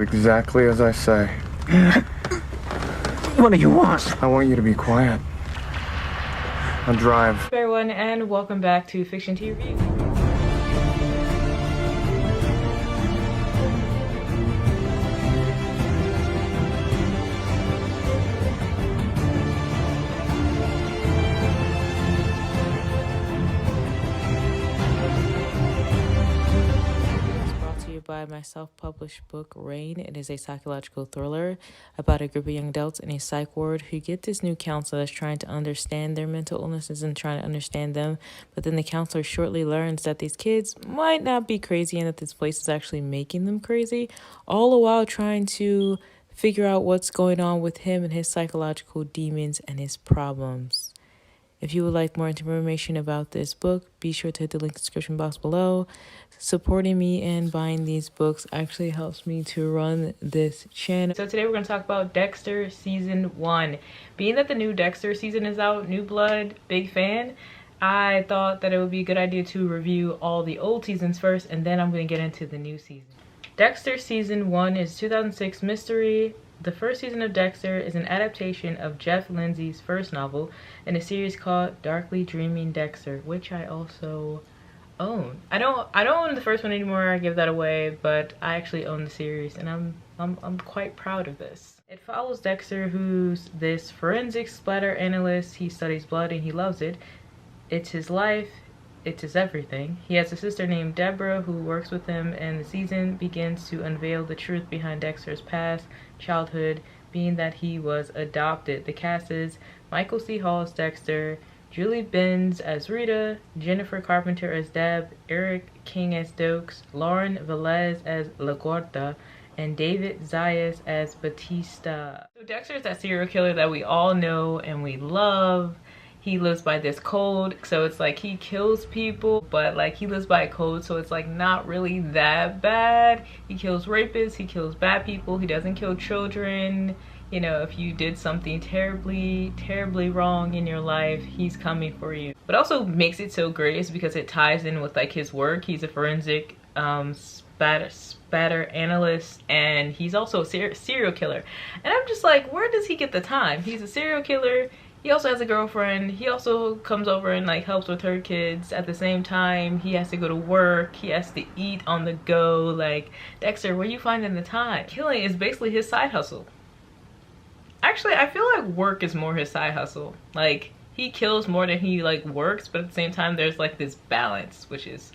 Exactly as I say. What do you want? I want you to be quiet. I'll drive. Hey everyone, and welcome back to Fiction TV. By my self-published book Rain. It is a psychological thriller about a group of young adults in a psych ward who get this new counselor that's trying to understand their mental illnesses and trying to understand them, but then the counselor shortly learns that these kids might not be crazy and that this place is actually making them crazy, all the while trying to figure out what's going on with him and his psychological demons and his problems. If you would like more information about this book, be sure to hit the link in the description box below. Supporting me and buying these books actually helps me to run this channel. So today we're going to talk about Dexter Season 1. Being that the new Dexter season is out, new blood, big fan, I thought that it would be a good idea to review all the old seasons first, and then I'm going to get into the new season. Dexter Season 1 is 2006 mystery. The first season of Dexter is an adaptation of Jeff Lindsay's first novel in a series called Darkly Dreaming Dexter, which I also own. I don't own the first one anymore. I give that away, but I actually own the series, and I'm quite proud of this. It follows Dexter, who's this forensic splatter analyst. He studies blood and he loves it. It's his life. It's his everything. He has a sister named Deborah who works with him, and the season begins to unveil the truth behind Dexter's past childhood, being that he was adopted. The cast is Michael C. Hall as Dexter, Julie Benz as Rita, Jennifer Carpenter as Deb, Eric King as Dokes, Lauren Velez as LaGuardia, and David Zayas as Batista. So Dexter is that serial killer that we all know and we love. He lives by this code, so it's like he kills people, but like he lives by a code, so it's like not really that bad. He kills rapists, he kills bad people, he doesn't kill children. You know, if you did something terribly wrong in your life, he's coming for you. But also makes it so great is because it ties in with like his work. He's a forensic spatter analyst, and he's also a serial killer. And I'm just like, where does he get the time? He's a serial killer. He also has a girlfriend. He also comes over and like helps with her kids. At the same time, he has to go to work. He has to eat on the go. Like, Dexter, where you finding the time? Killing is basically his side hustle. Actually, I feel like work is more his side hustle. Like, he kills more than he like works, but at the same time, there's like this balance, which is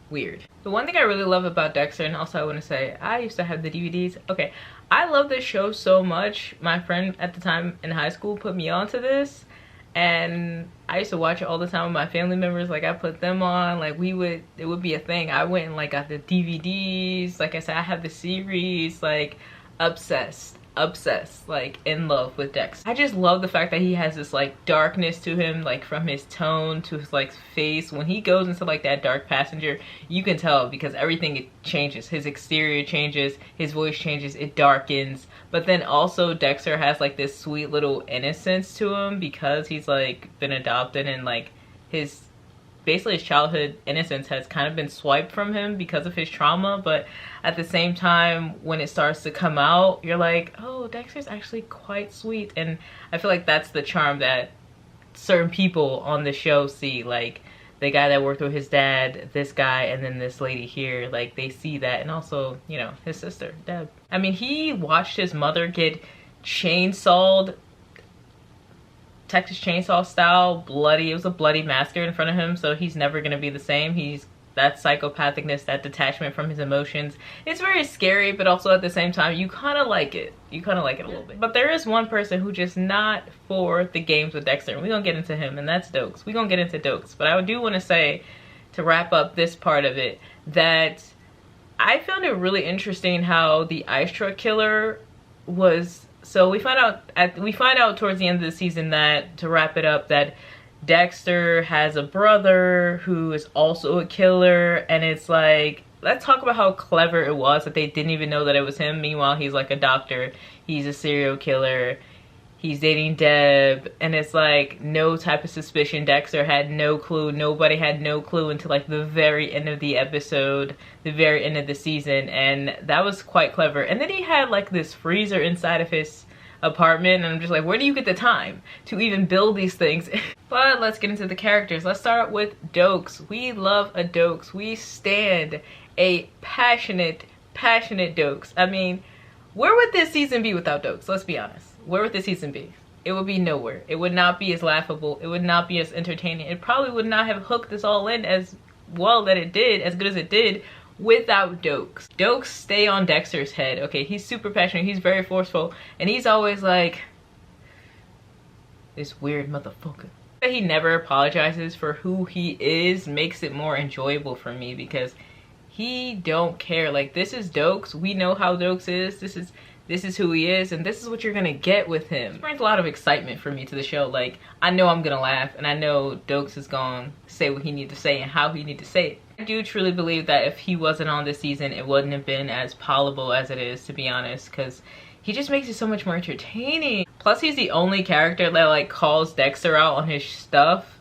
weird. The one thing I really love about Dexter, and also I want to say, I used to have the DVDs. Okay, I love this show so much. My friend at the time in high school put me onto this, and I used to watch it all the time with my family members. Like, I put them on, like it would be a thing. I went and like got the DVDs. Like I said, I have the series. Like, obsessed, like in love with Dex. I just love the fact that he has this like darkness to him, like from his tone to his like face. When he goes into like that dark passenger, you can tell because everything it changes. His exterior changes, his voice changes, it darkens. But then also Dexter has like this sweet little innocence to him because he's like been adopted, and like his basically his childhood innocence has kind of been swiped from him because of his trauma. But at the same time, when it starts to come out, you're like, oh, Dexter's actually quite sweet. And I feel like that's the charm that certain people on the show see. Like the guy that worked with his dad, this guy, and then this lady here, like they see that. And also, you know, his sister, Deb. I mean, he watched his mother get chainsawed, Texas Chainsaw style, bloody. It was a bloody massacre in front of him, so he's never gonna be the same. He's that psychopathicness, that detachment from his emotions. It's very scary, but also at the same time, you kind of like it. You kind of like it a little bit. But there is one person who just not for the games with Dexter, and we're gonna get into him, and that's Dokes. We're gonna get into Dokes, but I do want to say, to wrap up this part of it, that I found it really interesting how the ice truck killer was. So we find out towards the end of the season that, to wrap it up, that Dexter has a brother who is also a killer, and it's like, let's talk about how clever it was that they didn't even know that it was him. Meanwhile, he's like a doctor, he's a serial killer, he's dating Deb, and it's like no type of suspicion. Dexter had no clue. Nobody had no clue until like the very end of the episode, the very end of the season, and that was quite clever. And then he had like this freezer inside of his apartment, and I'm just like, where do you get the time to even build these things? But let's get into the characters. Let's start with Dokes. We love a Dokes. We stand a passionate Dokes. I mean, where would this season be without Dokes? Let's be honest. Where would this season be? It would be nowhere. It would not be as laughable. It would not be as entertaining. It probably would not have hooked us all in as well that it did, as good as it did, without Dokes. Dokes stay on Dexter's head. Okay, he's super passionate. He's very forceful. And he's always like, this weird motherfucker. He never apologizes for who he is makes it more enjoyable for me, because he don't care. Like, this is Dokes. We know how Dokes is. This is who he is, and this is what you're gonna get with him. It brings a lot of excitement for me to the show. Like, I know I'm gonna laugh, and I know Dokes is gonna say what he needs to say and how he needs to say it. I do truly believe that if he wasn't on this season, it wouldn't have been as palatable as it is, to be honest, because he just makes it so much more entertaining. Plus, he's the only character that like calls Dexter out on his stuff.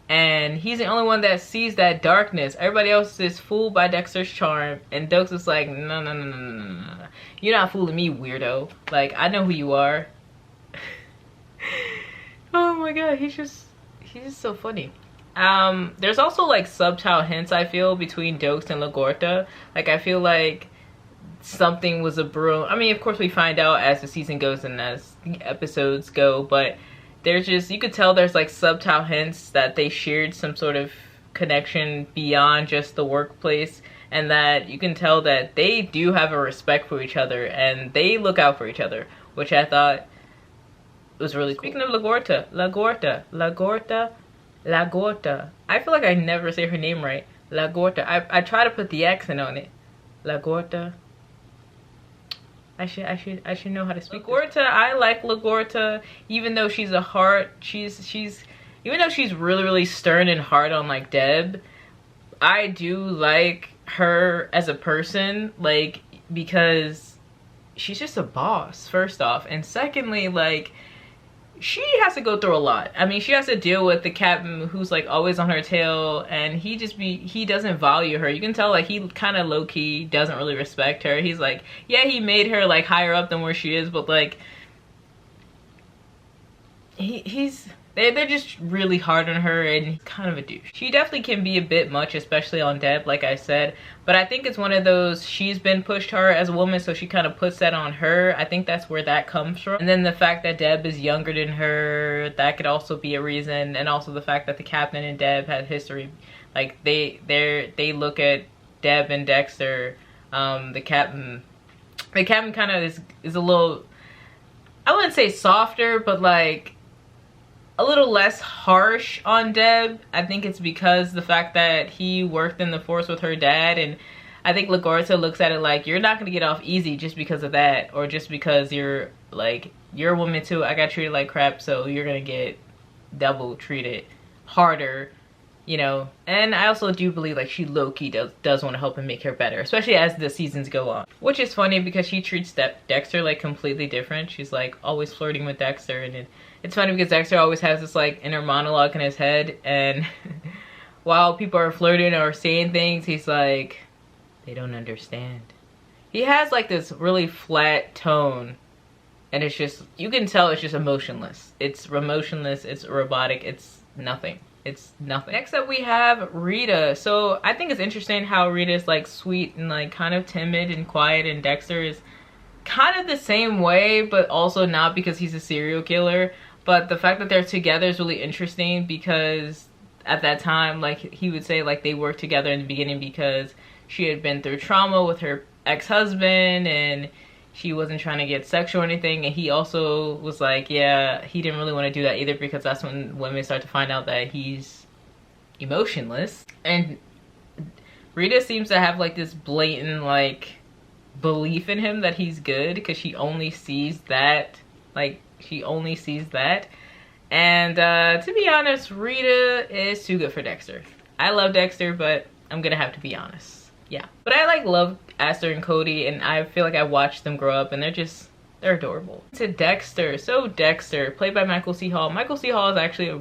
And he's the only one that sees that darkness. Everybody else is fooled by Dexter's charm. And Dokes is like, no. You're not fooling me, weirdo. Like, I know who you are. Oh my god, he's just so funny. There's also like subtle hints, I feel, between Dokes and LaGuardia. Like, I feel like something was a brew. I mean, of course we find out as the season goes and as the episodes go, but there's just, you could tell there's like subtle hints that they shared some sort of connection beyond just the workplace, and that you can tell that they do have a respect for each other and they look out for each other, which I thought was really cool. Speaking of LaGuardia, I feel like I never say her name right. LaGuardia. I try to put the accent on it. LaGuardia. I should know how to speak. LaGuardia, I like LaGuardia, even though she's a heart. Even though she's really stern and hard on like Deb, I do like her as a person, like, because she's just a boss, first off, and secondly, like, she has to go through a lot. I mean, she has to deal with the captain who's like always on her tail, and he doesn't value her. You can tell like he kind of low-key doesn't really respect her. He's like, yeah, he made her like higher up than where she is, but like they're just really hard on her, and he's kind of a douche. She definitely can be a bit much, especially on Deb, like I said, but I think it's one of those, she's been pushed hard as a woman, so she kind of puts that on her. I think that's where that comes from. And then the fact that Deb is younger than her, that could also be a reason. And also the fact that the captain and Deb had history, like they look at Deb and Dexter. The captain kind of is a little, I wouldn't say softer, but like a little less harsh on Deb. I think it's because the fact that he worked in the force with her dad, and I think LaGuardia looks at it like, you're not gonna get off easy just because of that, or just because you're a woman too. I got treated like crap, so you're gonna get double treated harder, you know. And I also do believe like she low-key does want to help him make her better, especially as the seasons go on, which is funny because she treats Dexter like completely different. She's like always flirting with Dexter, and it's funny because Dexter always has this like inner monologue in his head, and while people are flirting or saying things, he's like, they don't understand. He has like this really flat tone, and it's just, you can tell it's just emotionless. It's emotionless, it's robotic, it's nothing. It's nothing. Next up we have Rita. So I think it's interesting how Rita is like sweet and like kind of timid and quiet, and Dexter is kind of the same way, but also not, because he's a serial killer. But the fact that they're together is really interesting, because at that time, like, he would say like they worked together in the beginning because she had been through trauma with her ex-husband, and she wasn't trying to get sexual or anything. And he also was like, yeah, he didn't really want to do that either, because that's when women start to find out that he's emotionless. And Rita seems to have like this blatant like belief in him that he's good, because she only sees that, like, she only sees that. And to be honest, Rita is too good for Dexter. I love Dexter, but I'm gonna have to be honest. Yeah, but I like love Aster and Cody, and I feel like I watched them grow up, and they're They're adorable. To Dexter. So Dexter, played by Michael C. Hall. Michael C. Hall is actually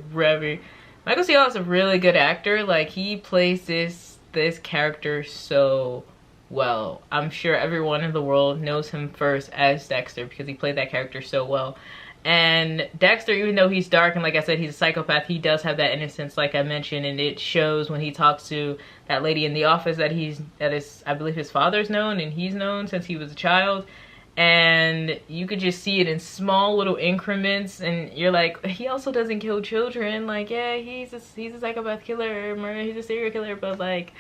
Michael C. Hall is a really good actor. Like, he plays this character so well. I'm sure everyone in the world knows him first as Dexter because he played that character so well. And Dexter, even though he's dark and like I said, he's a psychopath, he does have that innocence like I mentioned, and it shows when he talks to that lady in the office that is, I believe his father's known and he's known since he was a child. And you could just see it in small little increments, and you're like, he also doesn't kill children. Like, yeah, he's a psychopath killer, he's a serial killer, but like,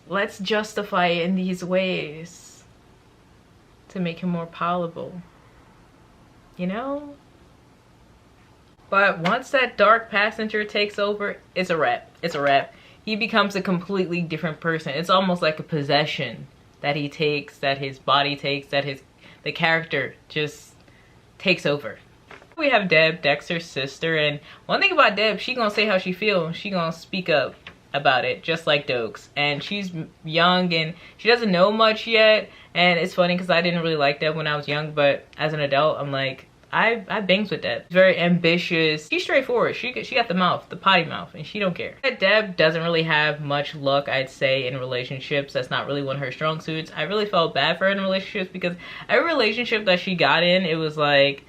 let's justify it in these ways to make him more palatable, you know? But once that dark passenger takes over, it's a wrap. It's a wrap. He becomes a completely different person. It's almost like a possession that he takes, that his body takes, that the character just takes over. We have Deb, Dexter's sister, and one thing about Deb, she gonna say how she feels. She gonna speak up about it, just like Dokes. And she's young and she doesn't know much yet. And it's funny because I didn't really like Deb when I was young, but as an adult, I'm like, I bangs with Deb. She's very ambitious. She's straightforward. She got the mouth, the potty mouth, and she don't care. Deb doesn't really have much luck, I'd say, in relationships. That's not really one of her strong suits. I really felt bad for her in relationships because every relationship that she got in, it was like,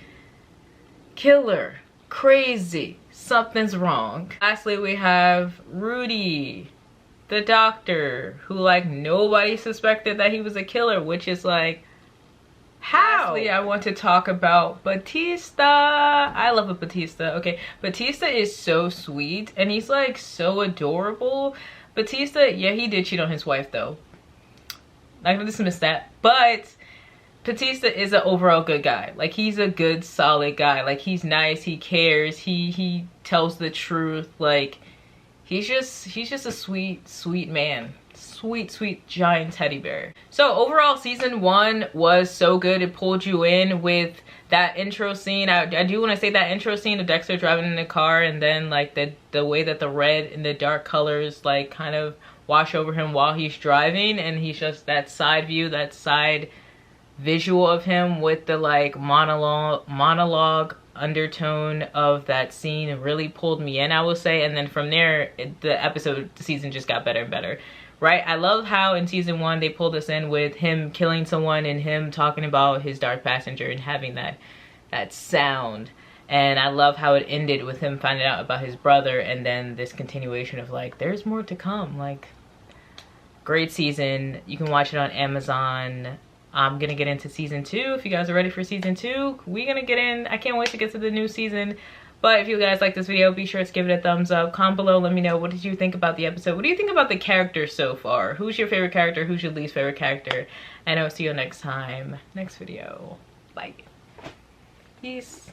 killer, crazy, something's wrong. Lastly, we have Rudy, the doctor, who like nobody suspected that he was a killer, which is like, how? Lastly, I want to talk about Batista. I love a Batista. Okay, Batista is so sweet and he's like so adorable. Batista, yeah, he did cheat on his wife though. Not gonna dismiss that, but Batista is an overall good guy. Like, he's a good, solid guy. Like, he's nice, he cares, he tells the truth. Like, he's just a sweet, sweet man. Sweet, sweet giant teddy bear. So overall, season 1 was so good. It pulled you in with that intro scene. I do want to say that intro scene of Dexter driving in the car, and then like the way that the red and the dark colors like kind of wash over him while he's driving, and he's just that side view, that side visual of him with the like monologue undertone of that scene really pulled me in, I will say. And then from there, the season just got better and better. Right? I love how in season 1 they pulled us in with him killing someone and him talking about his dark passenger and having that sound. And I love how it ended with him finding out about his brother, and then this continuation of like, there's more to come. Like, great season. You can watch it on Amazon. I'm gonna get into season 2. If you guys are ready for season 2, we're gonna get in. I can't wait to get to the new season. But if you guys like this video, be sure to give it a thumbs up. Comment below, let me know, what did you think about the episode? What do you think about the characters so far? Who's your favorite character? Who's your least favorite character? And I'll see you next time. Next video. Bye. Peace.